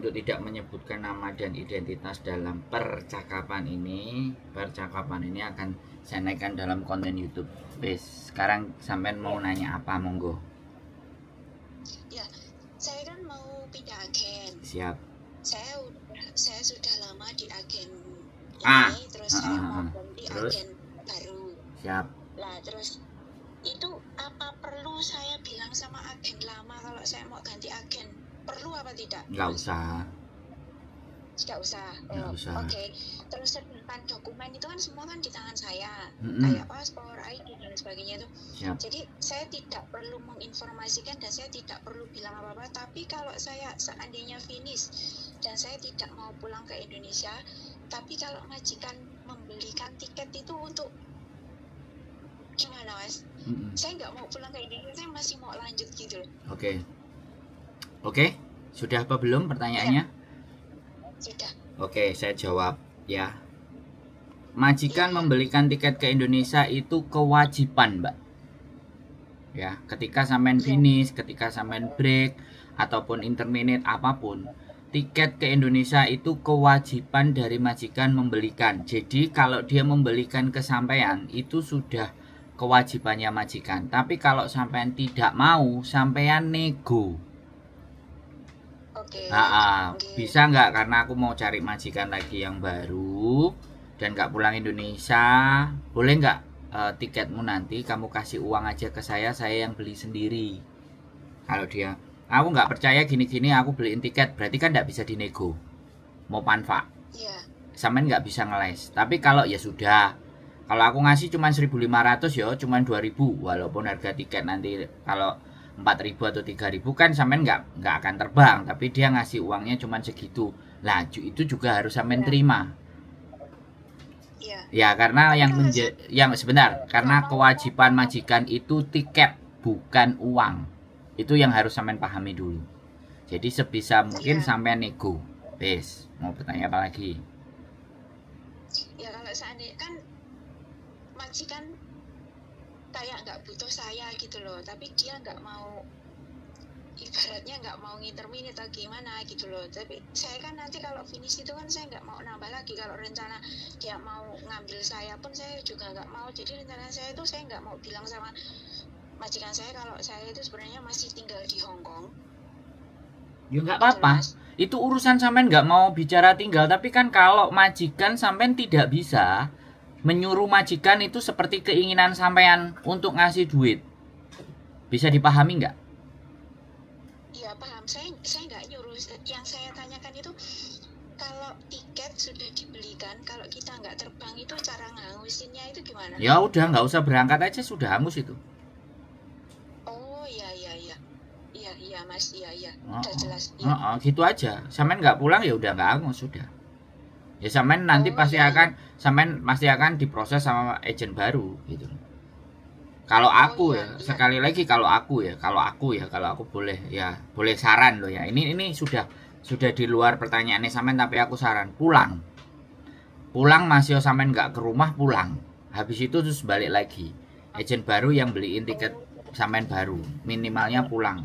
untuk tidak menyebutkan nama dan identitas dalam percakapan ini akan saya naikkan dalam konten YouTube. Wes, sekarang sampean mau nanya apa, monggo. Ya, saya kan mau pindah agen. Siap. Saya sudah lama di agen ini, terus saya mau ganti agen baru. Siap. Lah, terus itu apa perlu saya bilang sama agen lama kalau saya mau ganti agen? Perlu apa tidak? Nggak usah. Tidak usah. Nggak usah. Oke. Terus sedangkan dokumen itu kan semua kan di tangan saya, kayak paspor, ID dan sebagainya itu. Siap. Jadi saya tidak perlu menginformasikan dan saya tidak perlu bilang apa-apa. Tapi kalau saya seandainya finish dan saya tidak mau pulang ke Indonesia, tapi kalau majikan membelikan tiket itu untuk gimana, Mas? Saya nggak mau pulang ke Indonesia, saya masih mau lanjut gitu loh. Oke, sudah apa belum pertanyaannya? Sudah. Oke, saya jawab ya. Majikan membelikan tiket ke Indonesia itu kewajiban, Mbak. Ya, ketika sampean finish, ketika sampean break ataupun intermediate apapun, tiket ke Indonesia itu kewajiban dari majikan membelikan. Jadi kalau dia membelikan ke sampean itu sudah kewajibannya majikan. Tapi kalau sampean tidak mau, sampean nego. Bisa nggak, karena aku mau cari majikan lagi yang baru dan nggak pulang Indonesia, boleh nggak tiketmu nanti kamu kasih uang aja ke saya yang beli sendiri. Kalau dia, aku nggak percaya gini-gini, aku beliin tiket, berarti kan nggak bisa dinego, mau panfa, sampean nggak bisa ngeles. Tapi kalau ya sudah, kalau aku ngasih cuma 1.500 ya, cuma 2.000, walaupun harga tiket nanti kalau 4.000 atau 3.000 kan sampean nggak akan terbang, tapi dia ngasih uangnya cuma segitu. Lah itu juga harus sampean terima. Ya, karena yang sebentar, karena kewajiban majikan itu tiket, bukan uang. Itu yang harus sampean pahami dulu. Jadi sebisa mungkin sampean nego. Wes, mau bertanya apa lagi? Ya kalau seandainya kan majikan kayak nggak butuh saya gitu loh, tapi dia nggak mau, ibaratnya nggak mau ngintermini atau gimana gitu loh. Tapi saya kan nanti kalau finish itu kan saya nggak mau nambah lagi. Kalau rencana dia mau ngambil saya pun saya juga nggak mau. Jadi rencana saya itu saya nggak mau bilang sama majikan saya kalau saya itu sebenarnya masih tinggal di Hong Kong. Ya nggak apa-apa, itu urusan sampean nggak mau bicara tinggal. Tapi kan kalau majikan sampean tidak bisa menyuruh majikan itu seperti keinginan sampean untuk ngasih duit. Bisa dipahami nggak? Iya paham, saya nggak nyuruh. Yang saya tanyakan itu kalau tiket sudah dibelikan, kalau kita nggak terbang itu cara ngangusinnya itu gimana? Ya udah, nggak usah berangkat aja, sudah hangus itu. Oh iya Mas, iya udah jelas. Gitu aja, sampean nggak pulang ya udah nggak hangus, sudah. Ya sampean nanti pasti akan diproses sama agent baru gitu. Kalau aku sekali lagi kalau aku boleh saran loh ya. Ini sudah di luar pertanyaannya sampean, tapi aku saran pulang masih sampean nggak ke rumah, pulang. Habis itu terus balik lagi. Agent baru yang beliin tiket sampean baru, minimalnya pulang.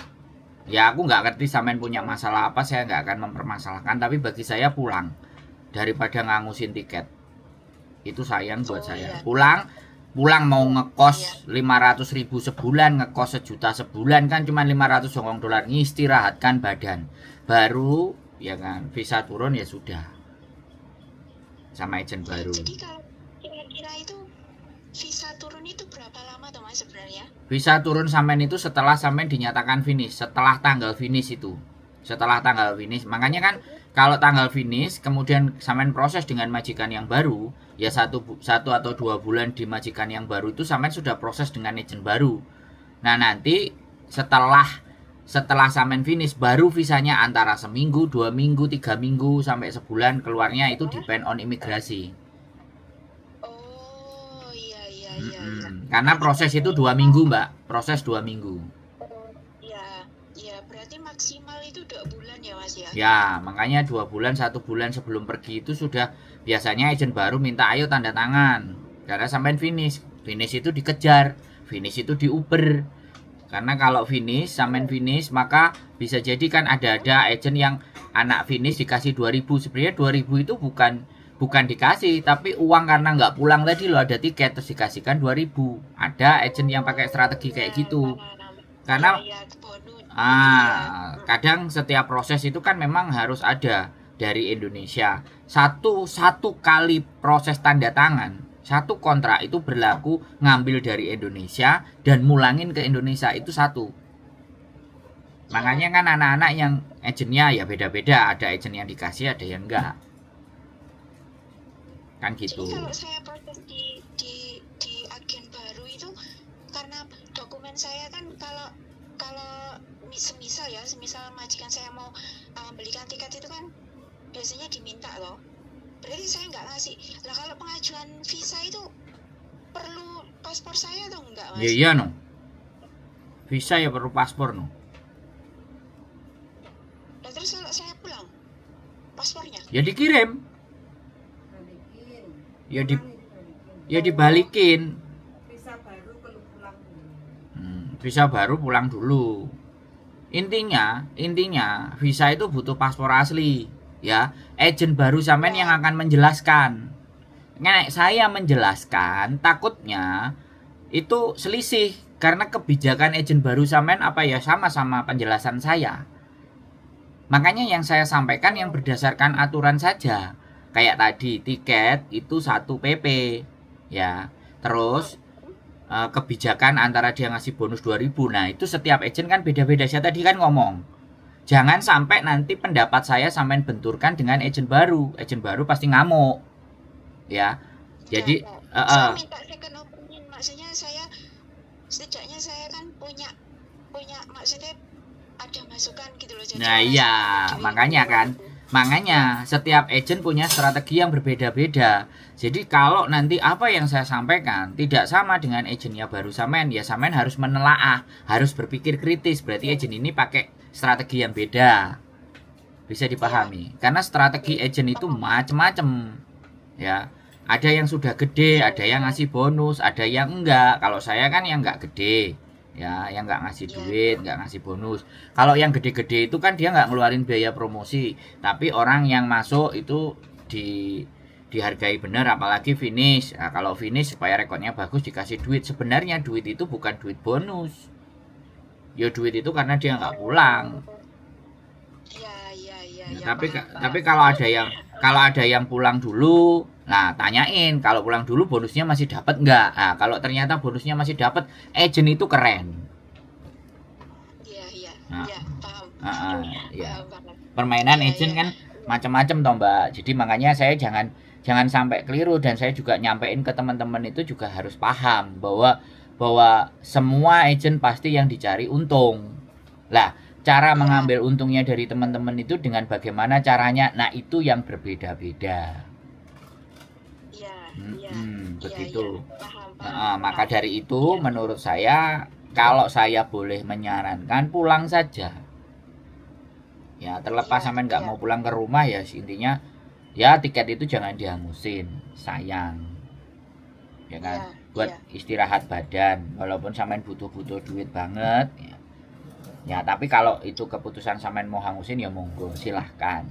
Ya aku nggak ngerti sampean punya masalah apa, saya nggak akan mempermasalahkan, tapi bagi saya pulang daripada ngangusin tiket itu sayang buat saya. Pulang mau ngekos 500.000 sebulan, ngekos 1 juta sebulan kan cuma 500 Hong Kong dolar, ngistirahatkan badan baru ya kan, visa turun ya sudah sama agent baru. Jadi kalau kira-kira itu visa turun itu berapa lama tuh Mas sebenarnya? Visa turun sampean itu setelah sampean dinyatakan finish, setelah tanggal finish itu. Setelah tanggal finish, makanya kan kalau tanggal finish kemudian sampean proses dengan majikan yang baru, ya 1 atau 2 bulan di majikan yang baru itu sampean sudah proses dengan agent baru. Nah nanti setelah sampean finish baru visanya antara seminggu, 2 minggu, 3 minggu sampai sebulan, keluarnya itu depend on imigrasi. Oh iya. Karena proses itu 2 minggu Mbak, proses 2 minggu. Berarti maksimal itu 2 bulan ya Mas ya? Ya, makanya 2 bulan, 1 bulan sebelum pergi itu sudah biasanya agent baru minta ayo tanda tangan. Karena sampai finish itu dikejar, finish itu diuber. Karena kalau finish, sampean finish, maka bisa jadi kan ada agent yang anak finish dikasih 2000. Sebenarnya 2000 itu bukan dikasih, tapi uang karena nggak pulang tadi loh, ada tiket terus dikasihkan 2000. Ada agent yang pakai strategi kayak gitu. Karena kadang setiap proses itu kan memang harus ada dari Indonesia. Satu kali proses tanda tangan, satu kontrak itu berlaku ngambil dari Indonesia dan mulangin ke Indonesia itu satu. Makanya kan anak-anak yang agentnya ya beda-beda. Ada agent yang dikasih, ada yang enggak. Kan gitu. Jadi kalau saya proses di agen baru itu karena dokumen saya kan kalau semisal majikan saya mau belikan tiket itu kan biasanya diminta loh. Berarti saya nggak ngasih. Lah kalau pengajuan visa itu perlu paspor saya atau enggak, Mas? Iya no. Visa ya perlu paspor no. Nah, terus kalau saya pulang, paspornya? Ya dikirim. Ya dibalikin. Visa baru perlu pulang. Visa baru pulang dulu. Intinya visa itu butuh paspor asli. Ya, agent baru sampean yang akan menjelaskan. Nek saya menjelaskan, takutnya itu selisih karena kebijakan agent baru sampean apa ya sama-sama penjelasan saya. Makanya yang saya sampaikan yang berdasarkan aturan saja. Kayak tadi tiket itu 1 PP ya. Terus kebijakan antara dia ngasih bonus 2000. Nah, itu setiap agent kan beda-beda. Saya tadi kan ngomong jangan sampai nanti pendapat saya sampean benturkan dengan agent baru. Agent baru pasti ngamuk. Ya. Jadi saya minta second opinion, maksudnya saya setidaknya saya kan punya maksudnya ada masukan gitu loh. Jadi nah iya, makanya setiap agent punya strategi yang berbeda-beda. Jadi kalau nanti apa yang saya sampaikan tidak sama dengan agentnya baru sampean, ya sampean harus menelaah, harus berpikir kritis. Berarti agent ini pakai strategi yang beda. Bisa dipahami. Karena strategi agent itu macam-macam. Ya. Ada yang sudah gede, ada yang ngasih bonus, ada yang enggak. Kalau saya kan yang enggak gede. Ya, yang enggak ngasih duit, enggak ngasih bonus. Kalau yang gede-gede itu kan dia enggak ngeluarin biaya promosi, tapi orang yang masuk itu dihargai benar, apalagi finish. Nah, kalau finish supaya rekodnya bagus dikasih duit. Sebenarnya duit itu bukan duit bonus. Ya duit itu karena dia nggak pulang. Tapi kalau ada yang pulang dulu, nah tanyain kalau pulang dulu bonusnya masih dapat nggak? Nah, kalau ternyata bonusnya masih dapat, agent itu keren. Paham. Permainan agent kan macam-macam toh Mbak. Jadi makanya saya jangan sampai keliru, dan saya juga nyampein ke teman-teman itu juga harus paham bahwa semua agent pasti yang dicari untung. Lah, cara mengambil untungnya dari teman-teman itu dengan bagaimana caranya, nah itu yang berbeda-beda. Begitu. Maka dari itu menurut saya, kalau saya boleh menyarankan, pulang saja. Ya, terlepas sampean nggak mau pulang ke rumah ya, intinya ya tiket itu jangan dihangusin, sayang. Ya kan? Buat istirahat badan, walaupun sampean butuh duit banget ya tapi kalau itu keputusan sampean mau hangusin ya monggo silahkan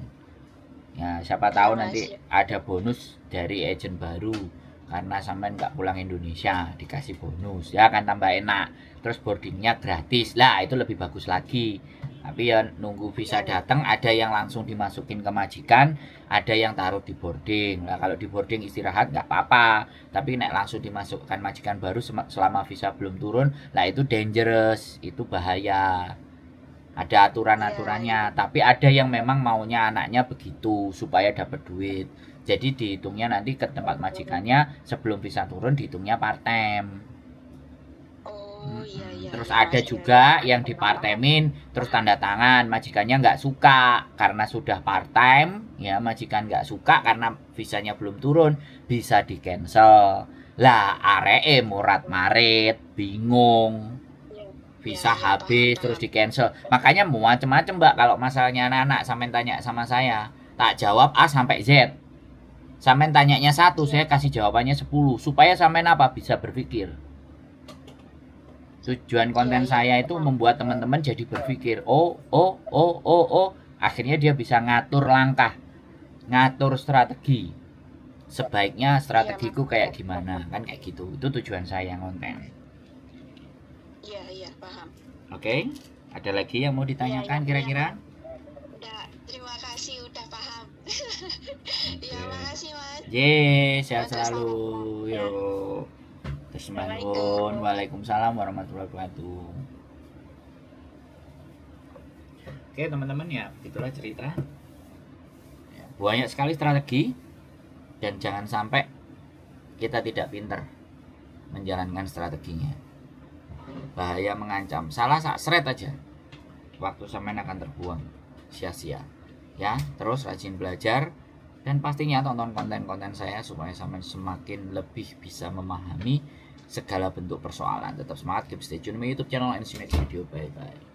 ya, siapa tahu nanti ada bonus dari agent baru karena sampean nggak pulang Indonesia, dikasih bonus ya kan, tambah enak. Terus boardingnya gratis lah, itu lebih bagus lagi. Tapi ya nunggu visa datang, ada yang langsung dimasukin ke majikan, ada yang taruh di boarding. Nah, kalau di boarding istirahat nggak apa-apa, tapi nek langsung dimasukkan majikan baru selama visa belum turun, lah itu dangerous, itu bahaya. Ada aturan-aturannya, tapi ada yang memang maunya anaknya begitu supaya dapat duit. Jadi dihitungnya nanti ke tempat majikannya sebelum visa turun, dihitungnya part-time. Terus ada juga yang dipartemin terus tanda tangan, majikannya nggak suka karena sudah part time ya, majikan nggak suka karena visanya belum turun, bisa di cancel lah. Aree murat marit bingung, visa habis terus di cancel. Makanya macam-macam Mbak kalau masalahnya anak-anak. Sampean tanya sama saya, tak jawab A sampai Z. Sampean tanyanya 1, saya kasih jawabannya 10 supaya sampean apa bisa berpikir. Tujuan konten saya itu membuat teman-teman jadi berpikir, oh, akhirnya dia bisa ngatur langkah, ngatur strategi. Sebaiknya strategiku kayak gimana, kan kayak gitu. Itu tujuan saya konten. Iya, paham. Oke, ada lagi yang mau ditanyakan kira-kira? Udah, terima kasih udah paham. Iya, makasih Mas. Sehat selalu. Yo. Bismillahirrahmanirrahim. Waalaikumsalam warahmatullahi wabarakatuh. Oke teman-teman, ya itulah cerita. Banyak sekali strategi dan jangan sampai kita tidak pintar menjalankan strateginya. Bahaya mengancam. Salah seret aja, waktu sampean akan terbuang sia-sia. Ya, terus rajin belajar dan pastinya tonton konten-konten saya supaya sampean semakin lebih bisa memahami segala bentuk persoalan. Tetap semangat, keep stay tune di YouTube channel and see you next video. Bye bye.